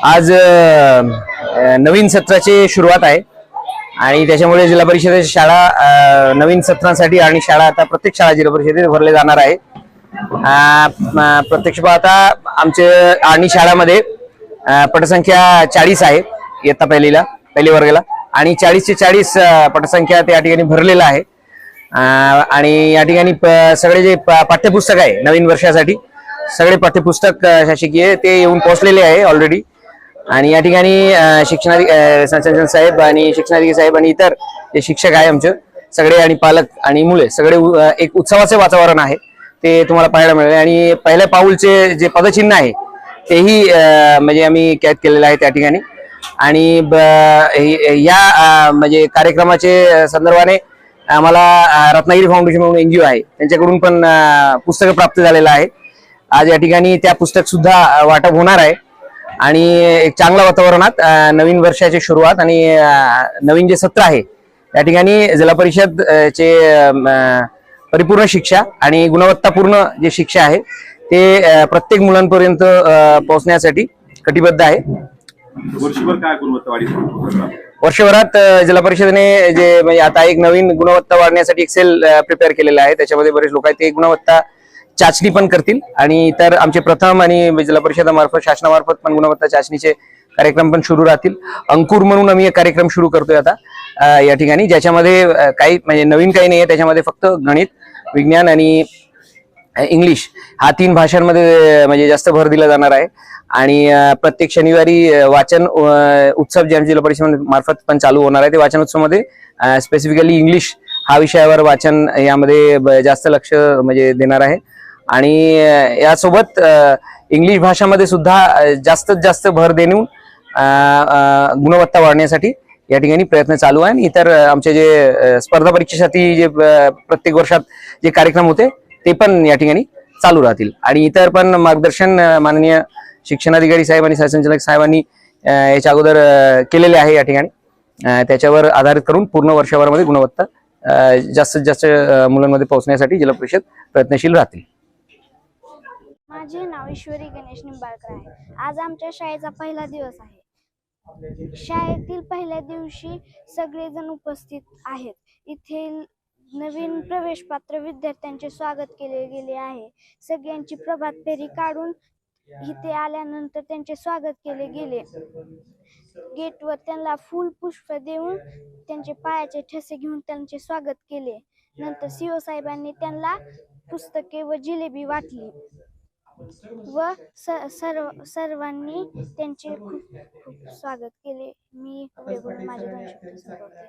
आज नवीन सत्राची सुरुवात आहे आणि त्याच्यामुळे जिल्हा परिषदेची शाळा नवीन सत्रांसाठी आणि शाळा आता प्रत्येक शाळा जिल्हा परिषदेत भरले जाणार आहे। प्रत्यक्ष पाहता आमचे आणि शाळामध्ये पटसंख्या 40 आहे इयत्ता पहिली वर्गाला आणि 40 चे 40 पटसंख्या त्या ठिकाणी भरलेला आहे। आणि या ठिकाणी सगळे जे पाठ्यपुस्तक आहे नवीन वर्षासाठी सगळे पाठ्यपुस्तक शासकीय ते येऊन पोहोचलेले आहे ऑलरेडी। आणि या ठिकाणी संचालक साहेब आणि शिक्षणाधिकारी साहेब आणि इतर जे शिक्षक आहे आमचे सगळे आणि पालक आणि मुले सगळे एक उत्सवाचे वातावरण आहे ते तुम्हाला पाहायला मिळेल। आणि पहिल्या पाऊलचे जे पदचिन्ह आहे तेही म्हणजे आम्ही कैद केलेलं आहे त्या ठिकाणी। आणि या म्हणजे कार्यक्रमाचे संदर्भाने आम्हाला रत्नागिरी फाउंडेशन म्हणून NGO आहे त्यांच्याकडून पण पुस्तक प्राप्त झालेलं आहे। आज या ठिकाणी त्या पुस्तक सुद्धा वाटप होणार आहे आणि एक चांगल्या वातावरणात नवीन वर्षाची सुरुवात आणि नवीन जे सत्र आहे या ठिकाणी जिल्हा परिषद चे परिपूर्ण शिक्षा आणि गुणवत्तापूर्ण जे शिक्षा आहे ते प्रत्येक मुलांपर्यंत पोहोचण्यासाठी कटिबद्ध आहे। वर्षभर काय गुणवत्ता वाढी वर्षभरात जिल्हा परिषदेने जे म्हणजे आता एक नवीन गुणवत्ता वाढण्यासाठी एक सेल प्रिपेअर केलेला आहे त्याच्यामध्ये बरेच लोक आहेत ते गुणवत्ता चाचणी पण करतील आणि इतर आमचे प्रथम आणि जिल्हा परिषदामार्फत शासनामार्फत पण गुणवत्ता चाचणीचे कार्यक्रम पण सुरू राहतील। अंकुर म्हणून आम्ही एक कार्यक्रम सुरू करतोय आता या ठिकाणी ज्याच्यामध्ये काही म्हणजे नवीन काही नाहीये त्याच्यामध्ये फक्त गणित विज्ञान आणि इंग्लिश हा 3 भाषांमध्ये म्हणजे जास्त भर दिला जाणार आहे। आणि प्रत्येक शनिवारी वाचन उत्सव जे जिल्हा परिषद मार्फत पण चालू होणार आहे ते वाचन उत्सवामध्ये स्पेसिफिकली इंग्लिश हा विषयावर वाचन यामध्ये जास्त लक्ष म्हणजे देणार आहे। आणि यासोबत इंग्लिश भाषामध्ये सुद्धा जास्तीत जास्त भर देऊन गुणवत्ता वाढण्यासाठी या ठिकाणी प्रयत्न चालू आहे। आणि इतर आमचे जे स्पर्धा परीक्षेसाठी जे प्रत्येक वर्षात जे कार्यक्रम होते ते पण या ठिकाणी चालू राहतील। आणि इतर पण मार्गदर्शन माननीय शिक्षणाधिकारी साहेब आणि सहसंचालक साहेबांनी याच्या अगोदर केलेले आहे या ठिकाणी त्याच्यावर आधारित करून पूर्ण वर्षभरामध्ये गुणवत्ता जास्तीत जास्त मुलांमध्ये पोहोचण्यासाठी जिल्हा परिषद प्रयत्नशील राहतील। माझे नाव ईश्वरी गणेश निंबाळकर आहे। आज आमच्या शाळेचा पहिला दिवस आहे। शाळेतील पहिल्या दिवशी सगळेजण उपस्थित आहेत। इथे नवीन प्रवेश पात्र विद्यार्थ्यांचे स्वागत केले गेले आहे। सगळ्यांची प्रभात फेरी काढून इथे आल्यानंतर त्यांचे स्वागत केले गेले। गेटवर त्यांना फूल पुष्प देऊन त्यांचे पायाचे ठसे घेऊन त्यांचे स्वागत केले। नंतर CO साहेबांनी त्यांना पुस्तके व जिलेबी वाटली व सर्वांनी त्यांचे खूप खूप स्वागत केले। मी पुढे बोलून माझे 2 शब्द संपवते।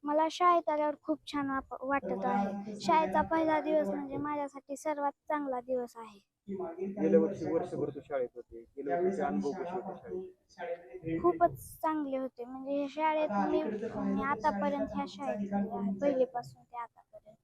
मला शाळेत आल्यावर खूप छान वाटत आहे। शाळेचा पहिला दिवस म्हणजे माझ्यासाठी सर्वात चांगला दिवस आहे। गेल्या वर्षी वर्षभर तू शाळेत होते गेल्या वर्षीचे अनुभव कसे होते शाळेत? खूपच चांगले होते म्हणजे या शाळेत मी आतापर्यंत ह्या शाळेत पहिलेपासून ते आतापर्यंत